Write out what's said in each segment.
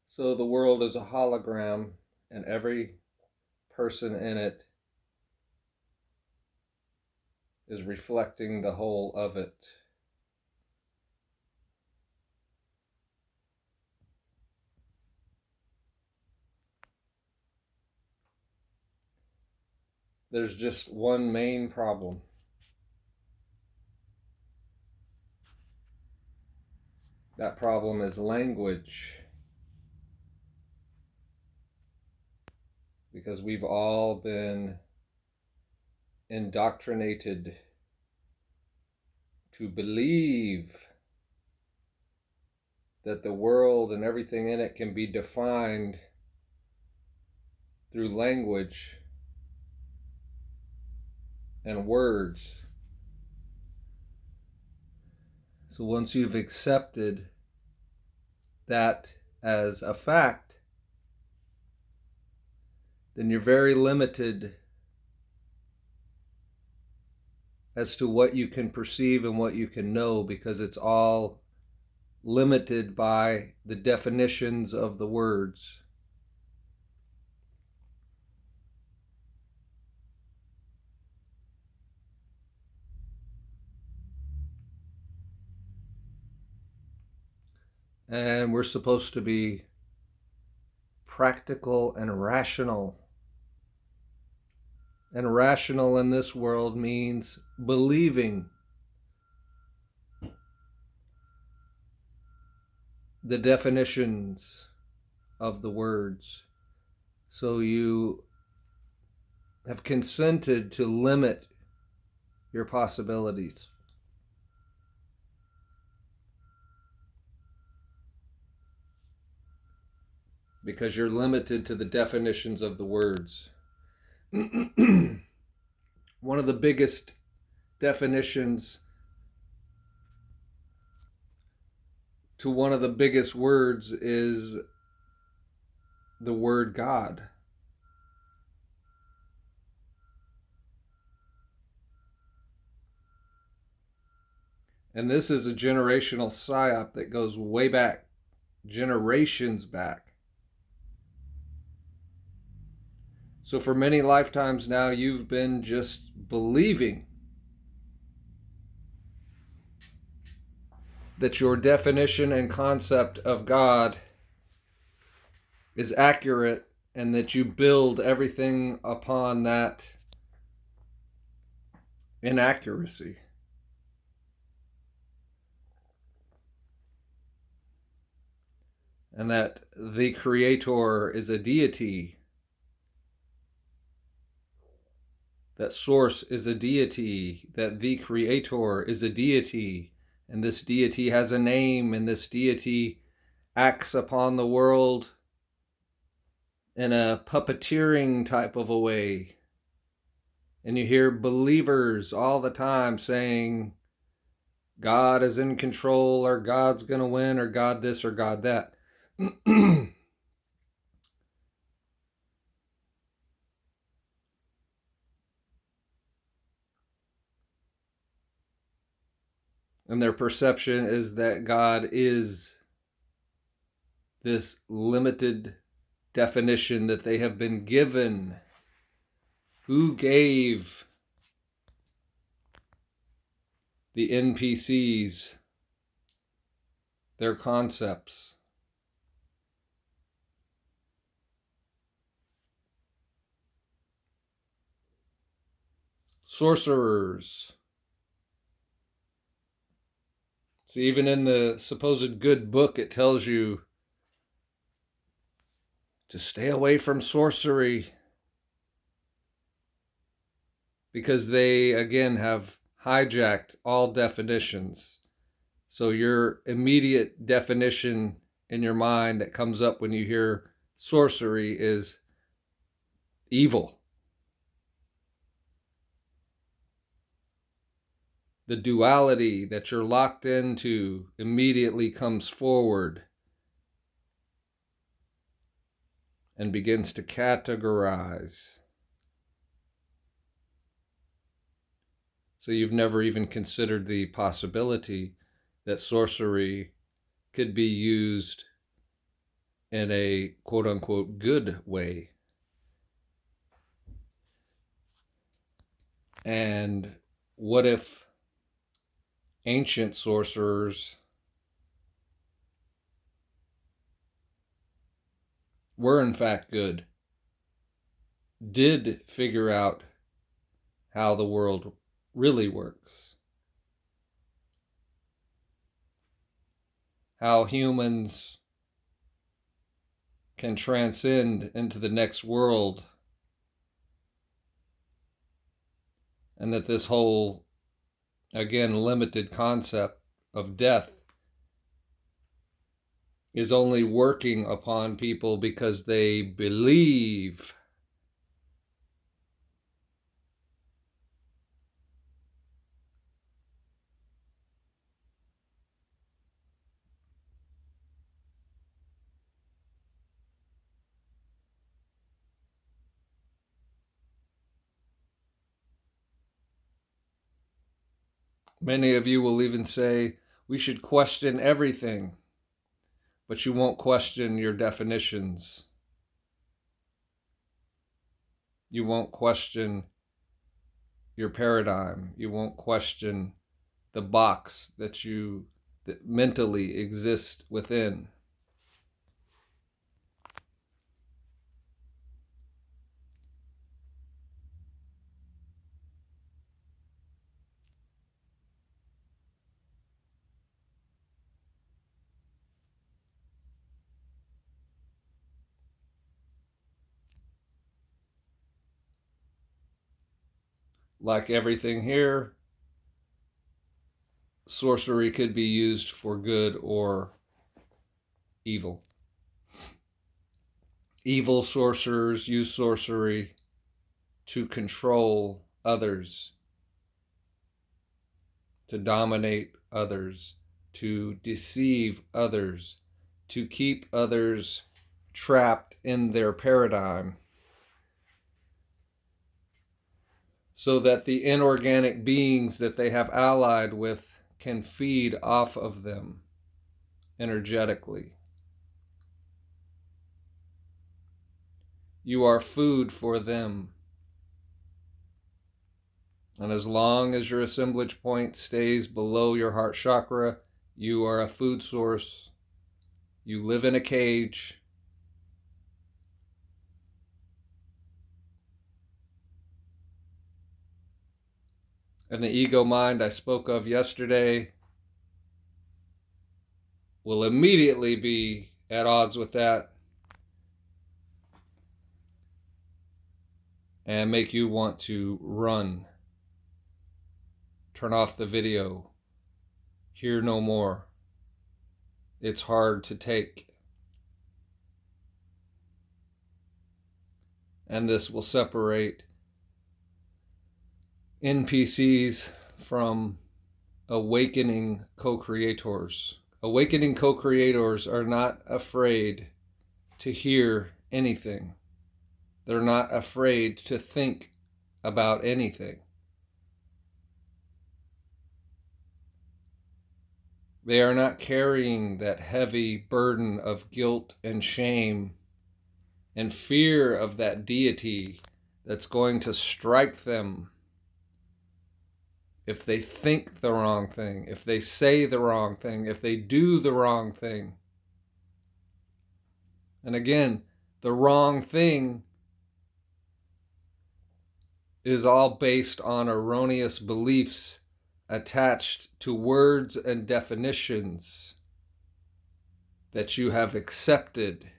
So the world is a hologram, and every person in it is reflecting the whole of it. There's just one main problem. That problem is language. Because we've all been indoctrinated to believe that the world and everything in it can be defined through language and words. So once you've accepted that as a fact, then you're very limited as to what you can perceive and what you can know, because it's all limited by the definitions of the words. And we're supposed to be practical and rational. And rational in this world means believing the definitions of the words. So you have consented to limit your possibilities. Because you're limited to the definitions of the words. One of the biggest definitions to one of the biggest words is the word God. And this is a generational psyop that goes way back, generations back. So for many lifetimes now, you've been just believing that your definition and concept of God is accurate, and that you build everything upon that inaccuracy. And that the Creator is a deity, that Source is a deity, that the Creator is a deity, and this deity has a name, and this deity acts upon the world in a puppeteering type of a way. And you hear believers all the time saying, God is in control, or God's going to win, or God this, or God that. And their perception is that God is this limited definition that they have been given. Who gave the NPCs their concepts? Sorcerers. See, even in the supposed good book, it tells you to stay away from sorcery, because they, again, have hijacked all definitions. So your immediate definition in your mind that comes up when you hear sorcery is evil. The duality that you're locked into immediately comes forward and begins to categorize. So you've never even considered the possibility that sorcery could be used in a quote-unquote good way. And what if ancient sorcerers were in fact good, did figure out how the world really works, how humans can transcend into the next world, and that this whole, again, limited concept of death is only working upon people because they believe. Many of you will even say, we should question everything, but you won't question your definitions. You won't question your paradigm. You won't question the box that mentally exist within. Like everything here, sorcery could be used for good or evil. Evil sorcerers use sorcery to control others, to dominate others, to deceive others, to keep others trapped in their paradigm, so that the inorganic beings that they have allied with can feed off of them energetically. You are food for them. And as long as your assemblage point stays below your heart chakra, you are a food source. You live in a cage. And the ego mind I spoke of yesterday will immediately be at odds with that and make you want to run, turn off the video, hear no more. It's hard to take. And this will separate NPCs from awakening co-creators. Awakening co-creators are not afraid to hear anything. They're not afraid to think about anything. They are not carrying that heavy burden of guilt and shame and fear of that deity that's going to strike them if they think the wrong thing, if they say the wrong thing, if they do the wrong thing. And again, the wrong thing is all based on erroneous beliefs attached to words and definitions that you have accepted.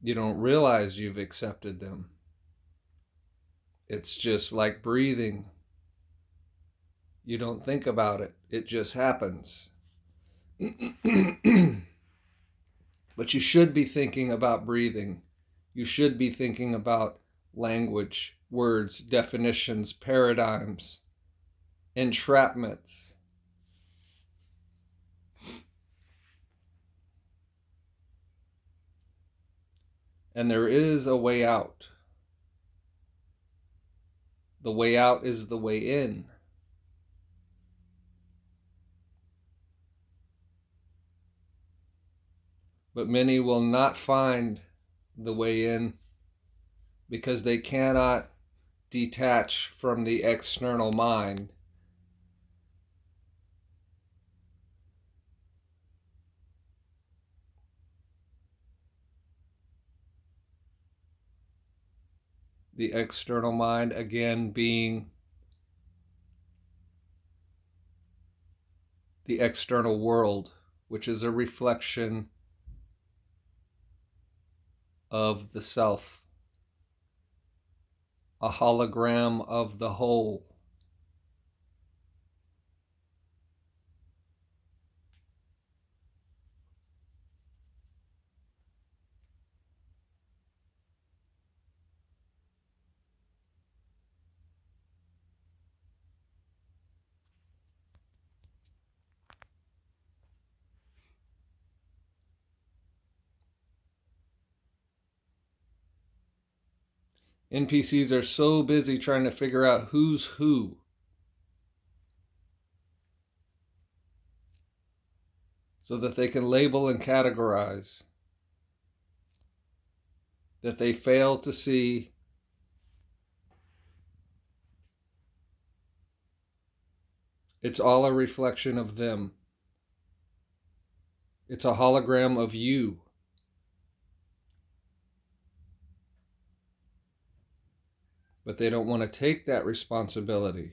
You don't realize you've accepted them. It's just like breathing. You don't think about it. It just happens. But you should be thinking about breathing. You should be thinking about language, words, definitions, paradigms, entrapments. And there is a way out. The way out is the way in. But many will not find the way in because they cannot detach from the external mind. The external mind, again, being the external world, which is a reflection of the self, a hologram of the whole. NPCs are so busy trying to figure out who's who, so that they can label and categorize, that they fail to see it's all a reflection of them. It's a hologram of you. But they don't want to take that responsibility.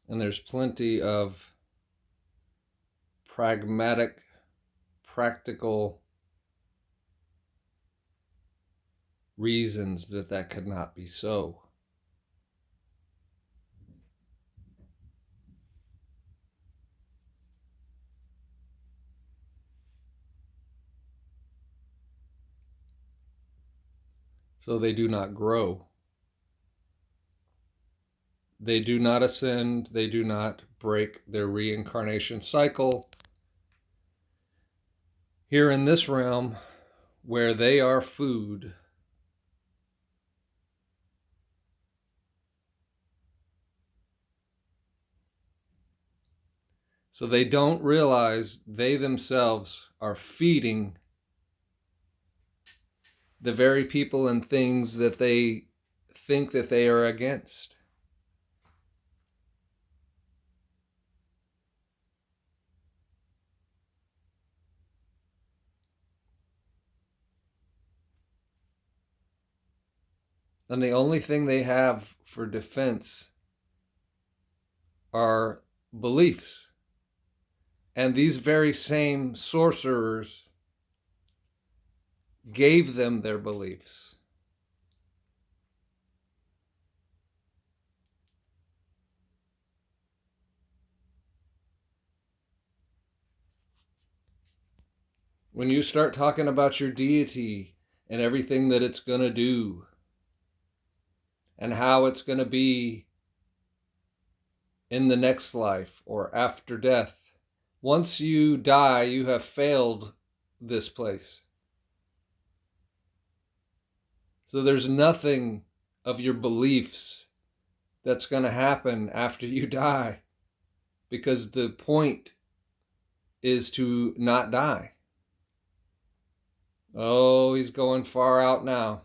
And there's plenty of pragmatic, practical reasons that that could not be so. So they do not grow. They do not ascend. They do not break their reincarnation cycle. Here in this realm, where they are food, so they don't realize they themselves are feeding the very people and things that they think that they are against. And the only thing they have for defense are beliefs. And these very same sorcerers gave them their beliefs. When you start talking about your deity and everything that it's going to do and how it's going to be in the next life or after death, once you die, you have failed this place. So there's nothing of your beliefs that's going to happen after you die, because the point is to not die. Oh, he's going far out now.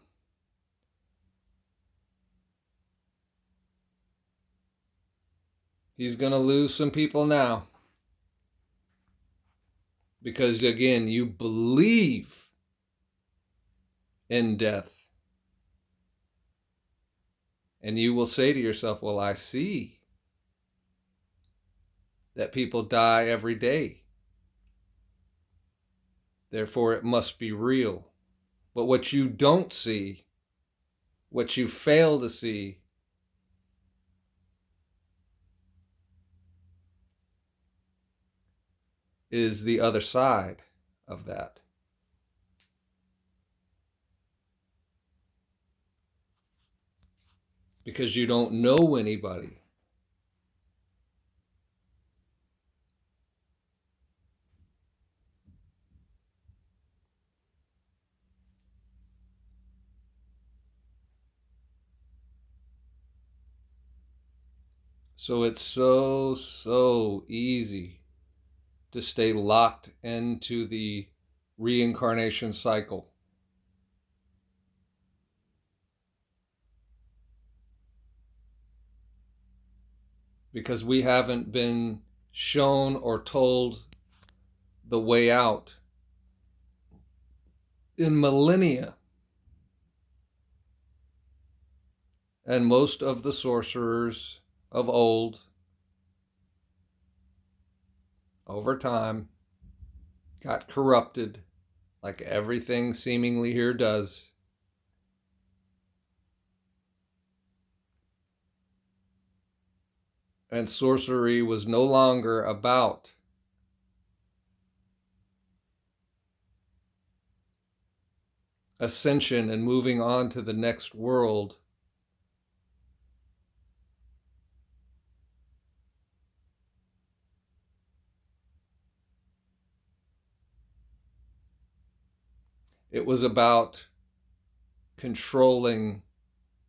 He's going to lose some people now. Because again, you believe in death. And you will say to yourself, well, I see that people die every day. Therefore, it must be real. But what you don't see, what you fail to see, is the other side of that. Because you don't know anybody. So it's so easy to stay locked into the reincarnation cycle. Because we haven't been shown or told the way out in millennia. And most of the sorcerers of old, over time, got corrupted, like everything seemingly here does. And sorcery was no longer about ascension and moving on to the next world. It was about controlling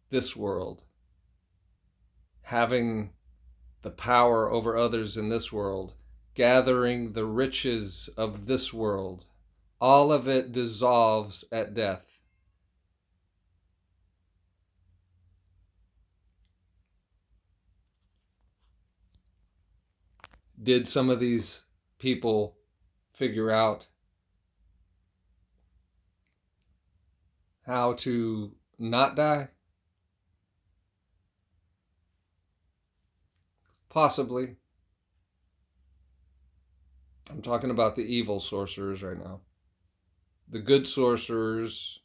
this world, having the power over others in this world, gathering the riches of this world. All of it dissolves at death. Did some of these people figure out how to not die? Possibly. I'm talking about the evil sorcerers right now. The good sorcerers,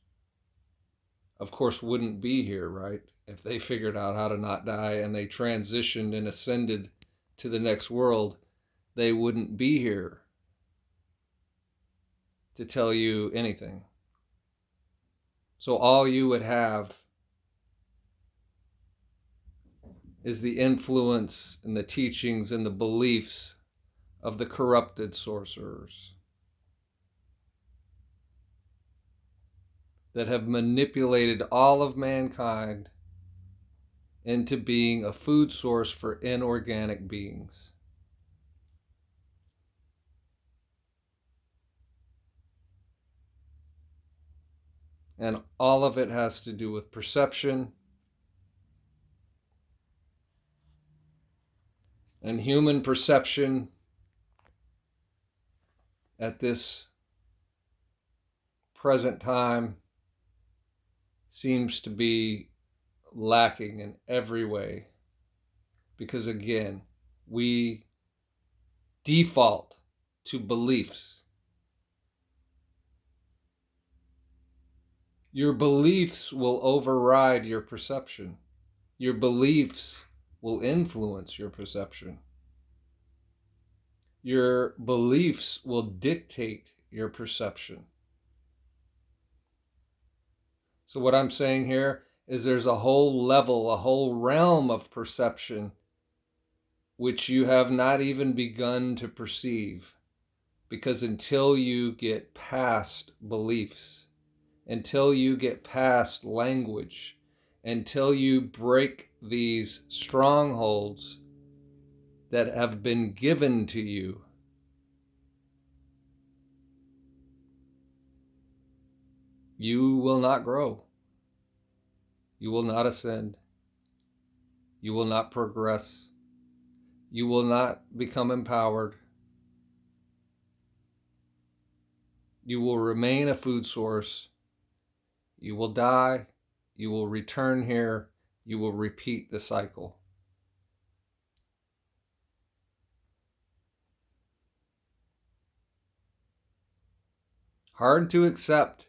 of course, wouldn't be here, right? If they figured out how to not die and they transitioned and ascended to the next world, they wouldn't be here to tell you anything. So all you would have is the influence and the teachings and the beliefs of the corrupted sorcerers that have manipulated all of mankind into being a food source for inorganic beings. And all of it has to do with perception and human perception at this present time seems to be lacking in every way. Because again, we default to beliefs. Your beliefs will override your perception. Your beliefs will influence your perception. Your beliefs will dictate your perception. So what I'm saying here is there's a whole level, a whole realm of perception which you have not even begun to perceive. Because until you get past beliefs, until you get past language, until you break these strongholds that have been given to you, you will not grow. You will not ascend. You will not progress. You will not become empowered. You will remain a food source. You will die. You will return here. You will repeat the cycle. Hard to accept.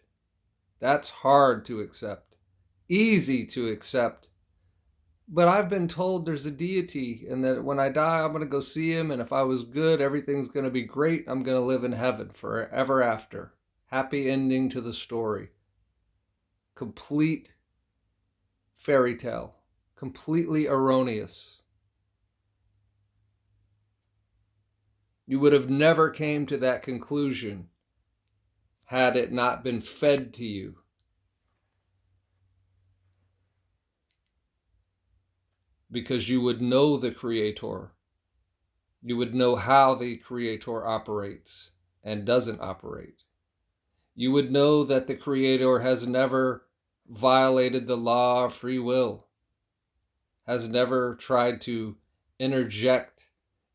That's hard to accept. Easy to accept. But I've been told there's a deity and that when I die, I'm going to go see him. And if I was good, everything's going to be great. I'm going to live in heaven forever after. Happy ending to the story. Complete fairy tale. Completely erroneous. You would have never came to that conclusion had it not been fed to you. Because you would know the Creator. You would know how the Creator operates and doesn't operate. You would know that the Creator has never violated the law of free will, has never tried to interject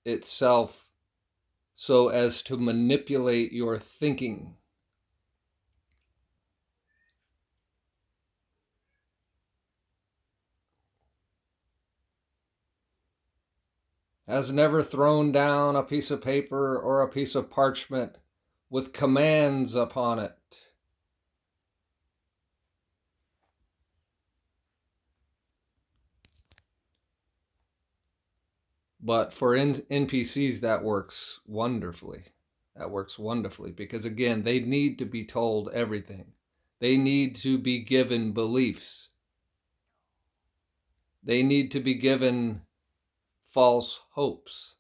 itself so as to manipulate your thinking. Has never thrown down a piece of paper or a piece of parchment with commands upon it. But for NPCs, that works wonderfully. That works wonderfully because, again, they need to be told everything. They need to be given beliefs. They need to be given false hopes.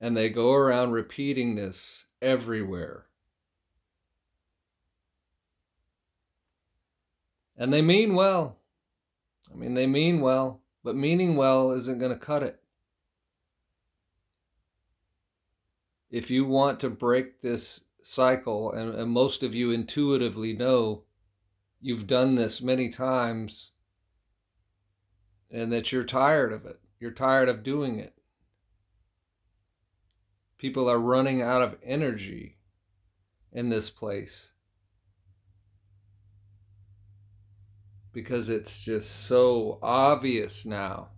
And they go around repeating this everywhere. And they mean well. I mean, they mean well, but meaning well isn't going to cut it. If you want to break this cycle, and most of you intuitively know you've done this many times and that you're tired of it, you're tired of doing it. People are running out of energy in this place because it's just so obvious now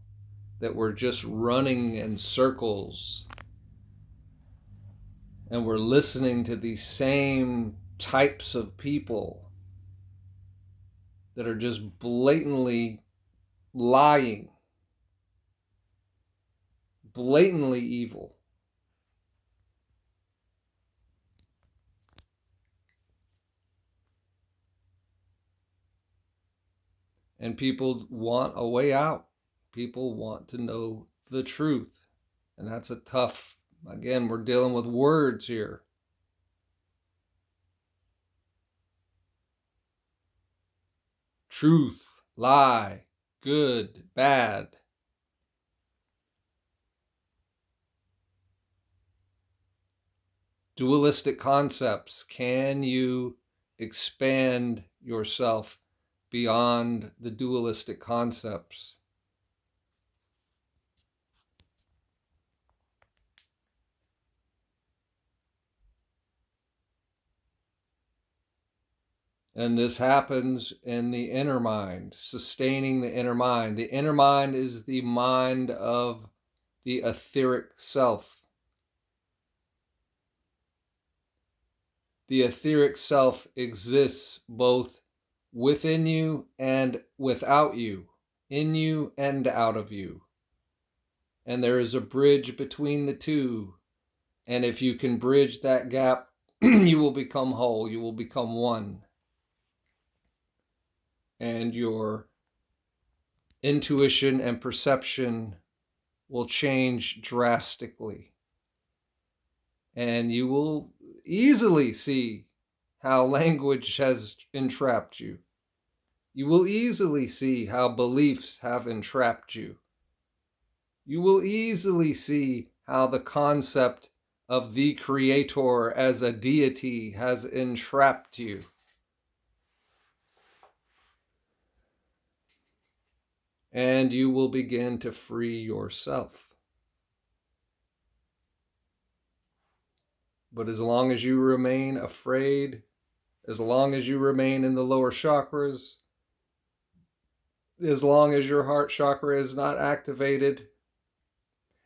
that we're just running in circles and we're listening to these same types of people that are just blatantly lying, blatantly evil. And people want a way out. People want to know the truth. And that's a tough, again, we're dealing with words here. Truth, lie, good, bad. Dualistic concepts. Can you expand yourself beyond the dualistic concepts? And this happens in the inner mind, sustaining the inner mind. The inner mind is the mind of the etheric self. The etheric self exists both within you and without you, in you and out of you. And there is a bridge between the two. And if you can bridge that gap, you will become whole, you will become one. And your intuition and perception will change drastically. And you will easily see how language has entrapped you. You will easily see how beliefs have entrapped you. You will easily see how the concept of the Creator as a deity has entrapped you. And you will begin to free yourself. But as long as you remain afraid, as long as you remain in the lower chakras, as long as your heart chakra is not activated,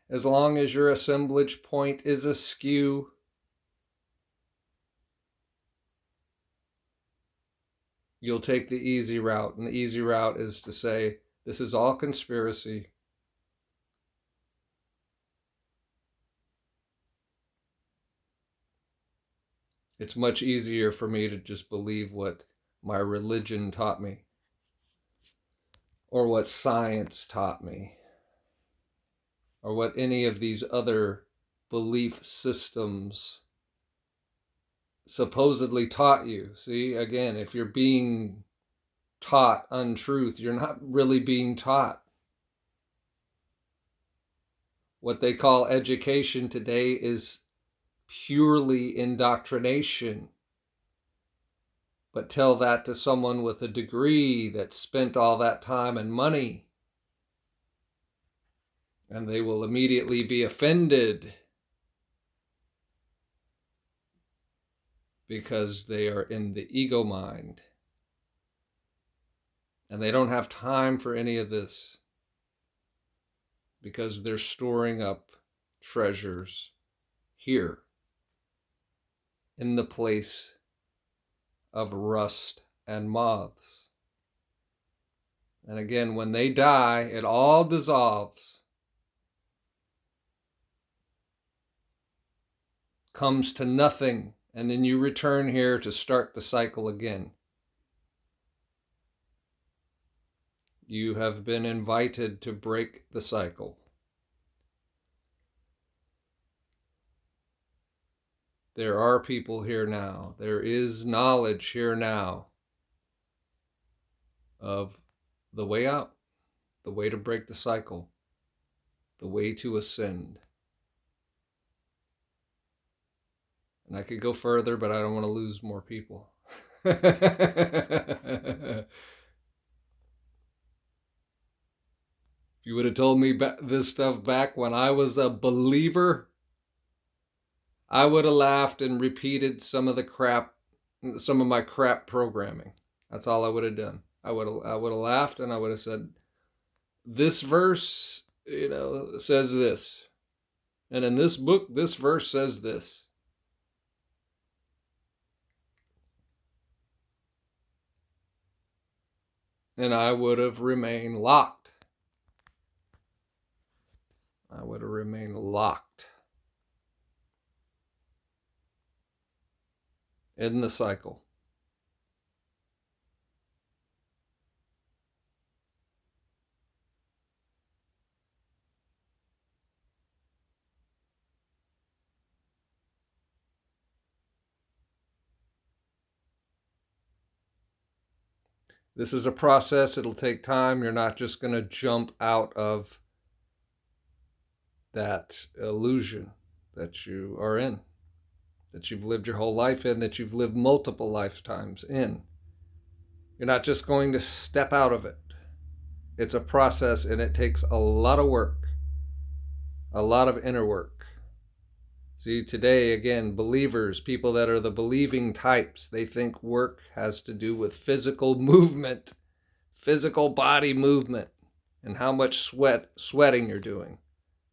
as long as your assemblage point is askew, you'll take the easy route. And the easy route is to say, this is all conspiracy. It's much easier for me to just believe what my religion taught me, or what science taught me, or what any of these other belief systems supposedly taught you. See, again, if you're being taught untruth, you're not really being taught. What they call education today is purely indoctrination. But tell that to someone with a degree that spent all that time and money, and they will immediately be offended because they are in the ego mind. And they don't have time for any of this because they're storing up treasures here in the place of rust and moths. And again, when they die, it all dissolves, comes to nothing, and then you return here to start the cycle again. You have been invited to break the cycle. There are people here now. There is knowledge here now of the way out, the way to break the cycle, the way to ascend. And I could go further, but I don't want to lose more people. If you would have told me this stuff back when I was a believer, I would have laughed and repeated some of my crap programming. That's all I would have done. I would have laughed and I would have said, this verse, says this. And in this book, this verse says this. And I would have remained locked. I would have remained locked in the cycle. This is a process. It'll take time. You're not just going to jump out of that illusion that you are in, that you've lived your whole life in, that you've lived multiple lifetimes in. You're not just going to step out of it. It's a process, and it takes a lot of work, a lot of inner work. See, today, again, believers, people that are the believing types, they think work has to do with physical movement, physical body movement, and how much sweating you're doing.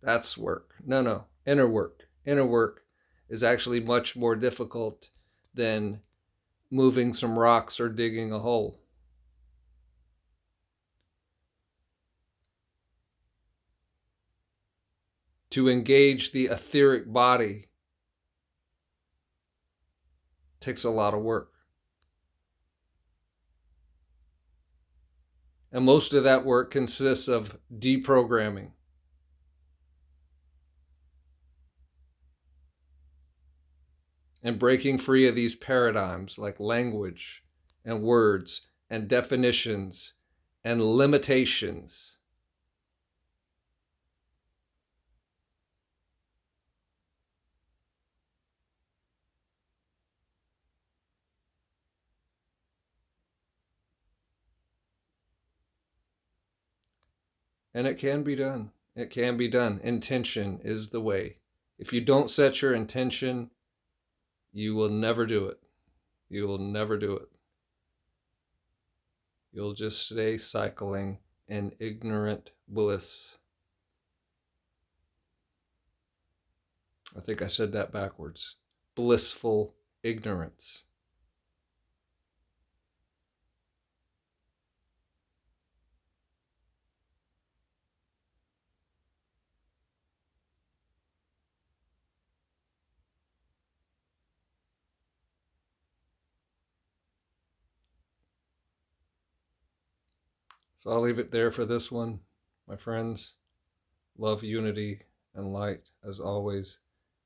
That's work. No, inner work. Inner work is actually much more difficult than moving some rocks or digging a hole. To engage the etheric body takes a lot of work. And most of that work consists of deprogramming. And breaking free of these paradigms like language and words and definitions and limitations. And it can be done. It can be done. Intention is the way. If you don't set your intention, you will never do it. You will never do it. You'll just stay cycling in ignorant bliss. I think I said that backwards. Blissful ignorance. So I'll leave it there for this one, my friends. Love, unity, and light as always.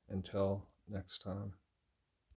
Until next time.